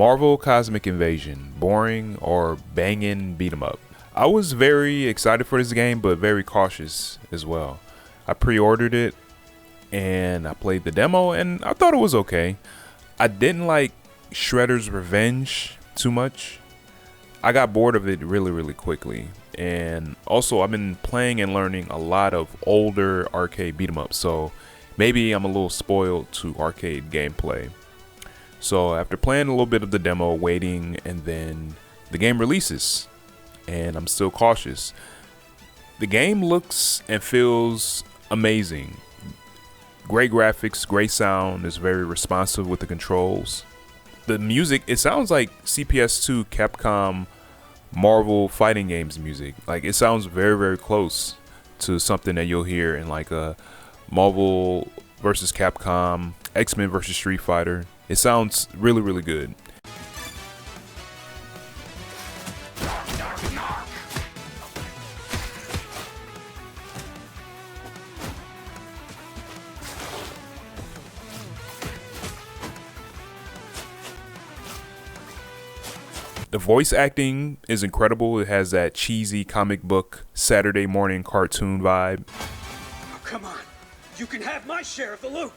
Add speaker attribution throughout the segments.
Speaker 1: Marvel Cosmic Invasion, boring or banging beat 'em up. I was very excited for this game, but very cautious as well. I pre-ordered it and I played the demo and I thought it was okay. I didn't like Shredder's Revenge too much. I got bored of it really quickly. And also I've been playing and learning a lot of older arcade beat 'em ups, so maybe I'm a little spoiled to arcade gameplay. So after playing a little bit of the demo, waiting, and then the game releases, and I'm still cautious. The game looks and feels amazing. Great graphics, great sound, is very responsive with the controls. The music, it sounds like CPS2 Capcom Marvel fighting games music. Like, it sounds very close to something that you'll hear in like a Marvel versus Capcom, X-Men versus Street Fighter. It sounds really good. The voice acting is incredible. It has that cheesy comic book Saturday morning cartoon vibe.
Speaker 2: Oh, come on. You can have my share of the loot.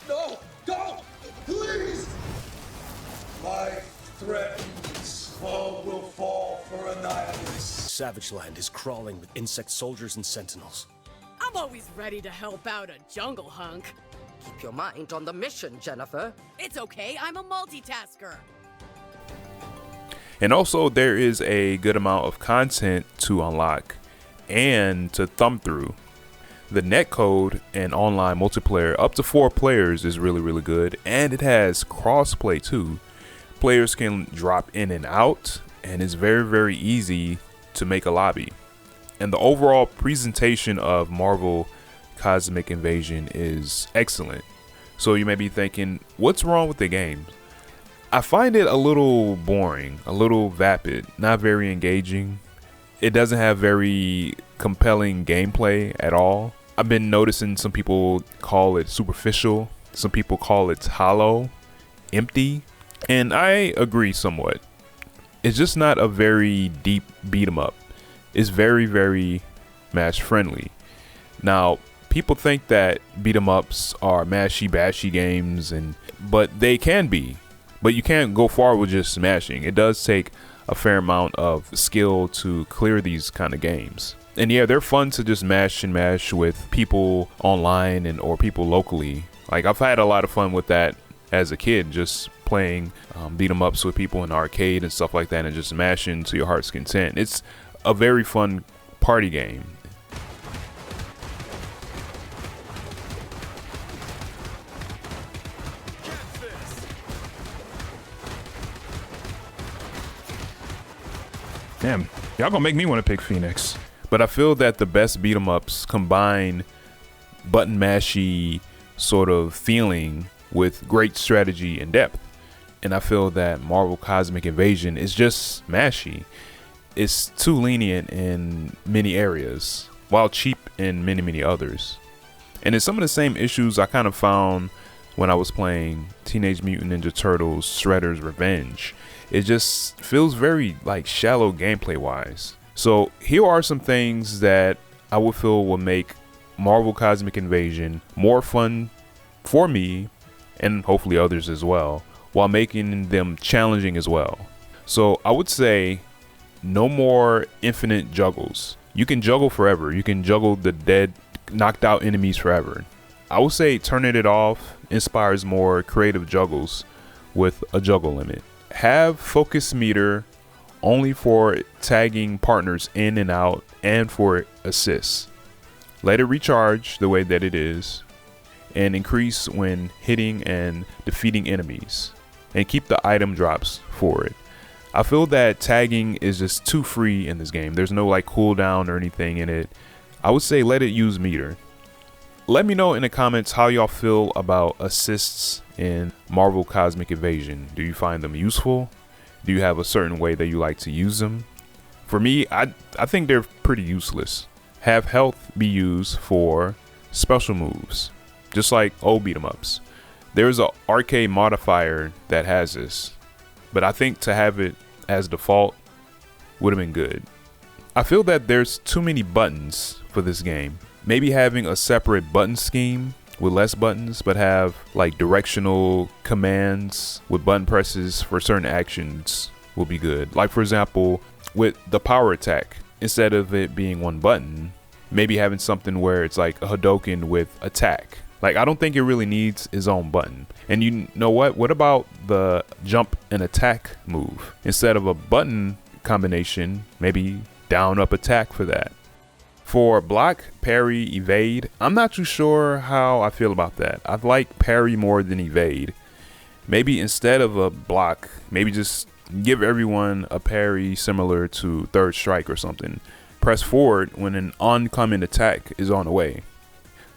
Speaker 2: No, don't, please. Life threatens. All will fall for Annihilus.
Speaker 3: Savage Land is crawling with insect soldiers and sentinels.
Speaker 4: I'm always ready to help out a jungle hunk.
Speaker 5: Keep your mind on the mission, Jennifer.
Speaker 4: It's okay, I'm a multitasker.
Speaker 1: And also there is a good amount of content to unlock and to thumb through. The netcode and online multiplayer up to 4 players is really good, and it has crossplay too. Players can drop in and out, and it's very easy to make a lobby. And the overall presentation of Marvel Cosmic Invasion is excellent. So you may be thinking, what's wrong with the game? I find it a little boring, a little vapid, not very engaging. It doesn't have very compelling gameplay at all. I've been noticing some people call it superficial, some people call it hollow, empty, and I agree somewhat. It's just not a very deep beat 'em up. It's very mash friendly. Now, people think that beat 'em ups are mashy bashy games, but they can be. But you can't go far with just smashing. It does take a fair amount of skill to clear these kind of games. And yeah, they're fun to just mash and mash with people online or people locally. Like, I've had a lot of fun with that as a kid, just playing beat 'em ups with people in the arcade and stuff like that, and just mashing to your heart's content. It's a very fun party game. Damn, y'all gonna make me want to pick Phoenix. But I feel that the best beat 'em ups combine button mashy sort of feeling with great strategy and depth. And I feel that Marvel Cosmic Invasion is just mashy. It's too lenient in many areas, while cheap in many others. And it's some of the same issues I kind of found when I was playing Teenage Mutant Ninja Turtles Shredder's Revenge. It just feels very like shallow gameplay wise. So here are some things that I would feel will make Marvel Cosmic Invasion more fun for me, and hopefully others as well, while making them challenging as well. So I would say no more infinite juggles. You can juggle forever. You can juggle the dead, knocked out enemies forever. I would say turning it off inspires more creative juggles with a juggle limit. Have focus meter only for tagging partners in and out and for assists. Let it recharge the way that it is, and increase when hitting and defeating enemies, and keep the item drops for it. I feel that tagging is just too free in this game. There's no like cooldown or anything in it. I would say let it use meter. Let me know in the comments how y'all feel about assists in Marvel Cosmic Invasion. Do you find them useful? Do you have a certain way that you like to use them? For me, I think they're pretty useless. Have health be used for special moves, just like old beat 'em ups. There's a arcade modifier that has this, but I think to have it as default would have been good. I feel that there's too many buttons for this game. Maybe having a separate button scheme with less buttons, but have like directional commands with button presses for certain actions will be good. Like for example, with the power attack, instead of it being one button, maybe having something where it's like a Hadoken with attack. Like, I don't think it really needs its own button. And you know what? What about the jump and attack move? Instead of a button combination, maybe down, up, attack for that. For block, parry, evade, I'm not too sure how I feel about that. I like parry more than evade. Maybe instead of a block, maybe just give everyone a parry similar to third strike or something. Press forward when an oncoming attack is on the way.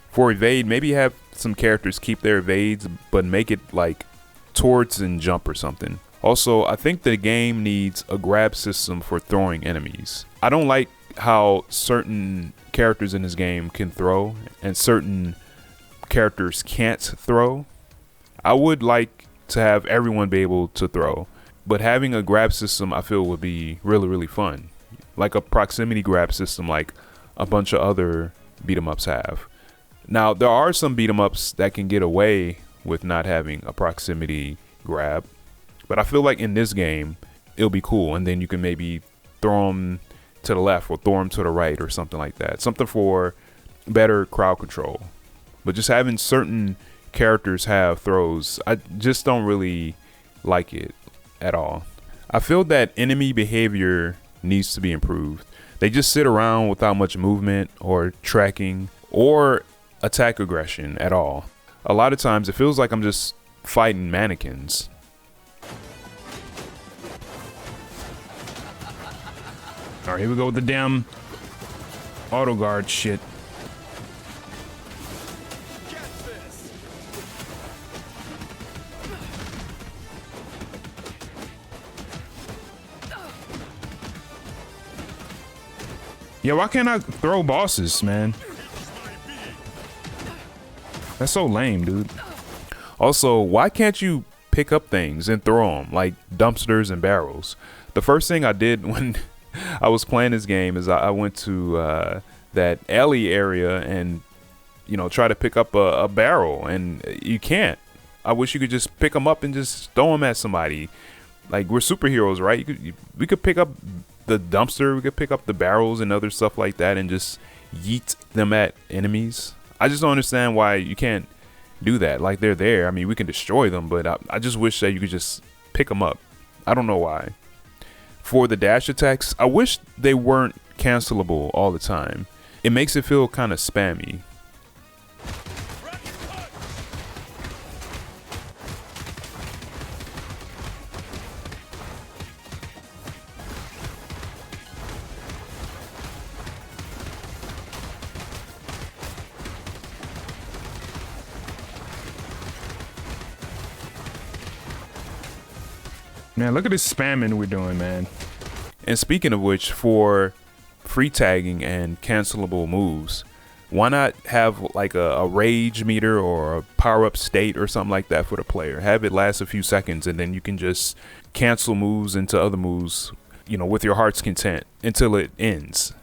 Speaker 1: For evade, maybe have some characters keep their evades, but make it like towards and jump or something. Also, I think the game needs a grab system for throwing enemies. I don't like how certain characters in this game can throw and certain characters can't throw. I would like to have everyone be able to throw, but having a grab system I feel would be really, really fun. Like a proximity grab system like a bunch of other beat 'em ups have. Now, there are some beat 'em ups that can get away with not having a proximity grab, but I feel like in this game, it'll be cool. And then you can maybe throw them to the left or throw them to the right or something like that. Something for better crowd control. But just having certain characters have throws, I just don't really like it at all. I feel that enemy behavior needs to be improved. They just sit around without much movement or tracking or attack aggression at all. A lot of times it feels like I'm just fighting mannequins. All right, here we go with the damn auto guard shit. Yeah, why can't I throw bosses, man? That's so lame, dude. Also, why can't you pick up things and throw them like dumpsters and barrels? The first thing I did when I was playing this game is I went to that alley area and, you know, try to pick up a barrel, and you can't. I wish you could just pick them up and just throw them at somebody. Like, we're superheroes, right? We could pick up the dumpster, we could pick up the barrels and other stuff like that and just yeet them at enemies. I just don't understand why you can't do that. Like, they're there. I mean, we can destroy them, but I just wish that you could just pick them up. I don't know why. For the dash attacks, I wish they weren't cancelable all the time. It makes it feel kind of spammy. Man, look at this spamming we're doing, man. And speaking of which, for free tagging and cancelable moves, why not have like a rage meter or a power-up state or something like that for the player? Have it last a few seconds and then you can just cancel moves into other moves, you know, with your heart's content until it ends.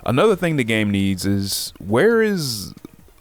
Speaker 1: Another thing the game needs is, where is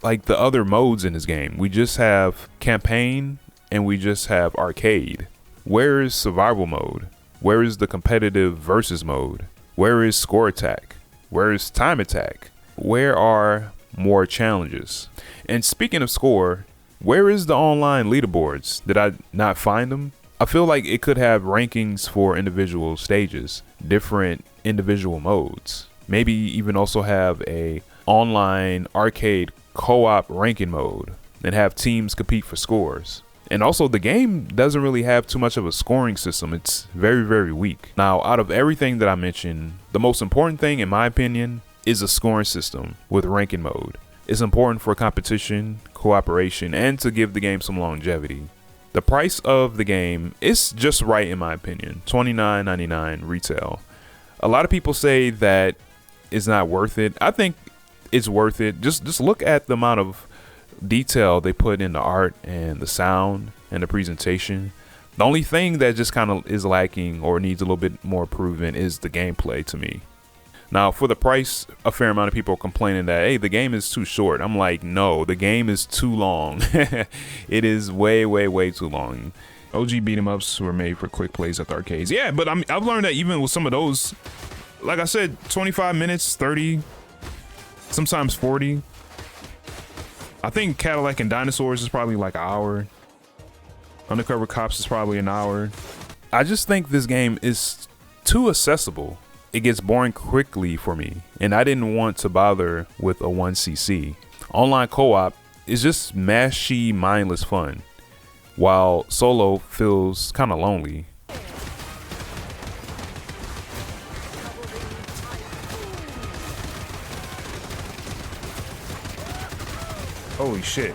Speaker 1: like the other modes in this game? We just have campaign and we just have arcade. Where is survival mode? Where is the competitive versus mode? Where is score attack? Where is time attack? Where are more challenges? And speaking of score, where is the online leaderboards? Did I not find them? I feel like it could have rankings for individual stages, different individual modes. Maybe even also have a online arcade co-op ranking mode and have teams compete for scores. And also, the game doesn't really have too much of a scoring system. It's very, very weak. Now, out of everything that I mentioned, the most important thing, in my opinion, is a scoring system with ranking mode. It's important for competition, cooperation, and to give the game some longevity. The price of the game is just right, in my opinion. $29.99 retail. A lot of people say that it's not worth it. I think it's worth it. Just look at the amount of detail they put in the art and the sound and the presentation. The only thing that just kind of is lacking or needs a little bit more improvement is the gameplay to me. Now, for the price, a fair amount of people are complaining that, hey, the game is too short. I'm like, no, the game is too long. It is way, way, way too long. OG beat 'em ups were made for quick plays at the arcades. Yeah, but I've learned that even with some of those, like I said, 25 minutes, 30, sometimes 40. I think Cadillac and Dinosaurs is probably like an hour. Undercover Cops is probably an hour. I just think this game is too accessible. It gets boring quickly for me, and I didn't want to bother with a 1cc. Online co-op is just mashy, mindless fun, while solo feels kind of lonely. Holy shit.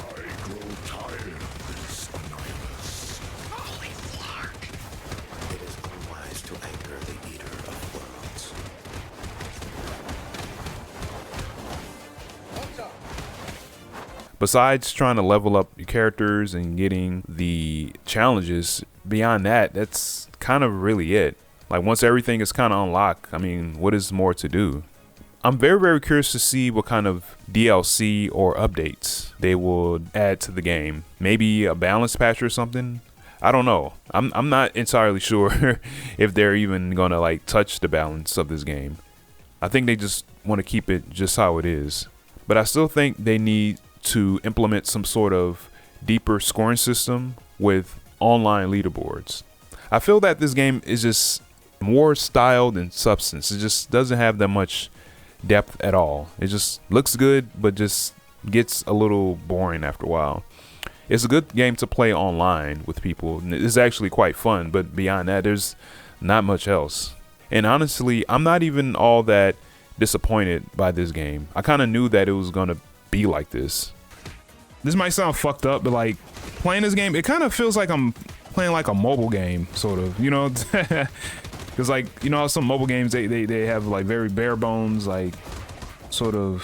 Speaker 1: Besides trying to level up your characters and getting the challenges, beyond that, that's kind of really it. Like, once everything is kind of unlocked, I mean, what is more to do? I'm very, very curious to see what kind of DLC or updates they will add to the game. Maybe a balance patch or something? I don't know. I'm not entirely sure if they're even gonna like touch the balance of this game. I think they just want to keep it just how it is. But I still think they need to implement some sort of deeper scoring system with online leaderboards. I feel that this game is just more style than substance. It just doesn't have that much depth at all. It just looks good, but just gets a little boring after a while. It's a good game to play online with people. It's actually quite fun, but beyond that, there's not much else. And honestly, I'm not even all that disappointed by this game. I kind of knew that it was gonna be like this. This might sound fucked up, but like playing this game, it kind of feels like I'm playing like a mobile game, sort of, you know? Because like, you know, some mobile games, they have like very bare bones, like sort of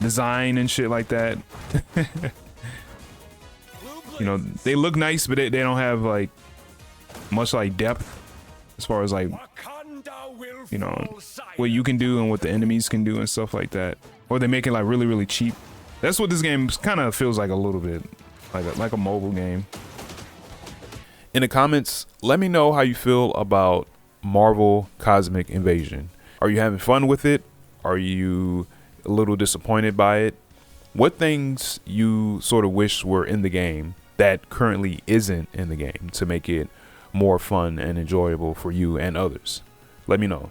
Speaker 1: design and shit like that. You know, they look nice, but they don't have like much like depth as far as like, you know, what you can do and what the enemies can do and stuff like that. Or they make it like really, really cheap. That's what this game kind of feels like a little bit, like a mobile game. In the comments, let me know how you feel about Marvel Cosmic Invasion. Are you having fun with it? Are you a little disappointed by it? What things you sort of wish were in the game that currently isn't in the game to make it more fun and enjoyable for you and others? Let me know.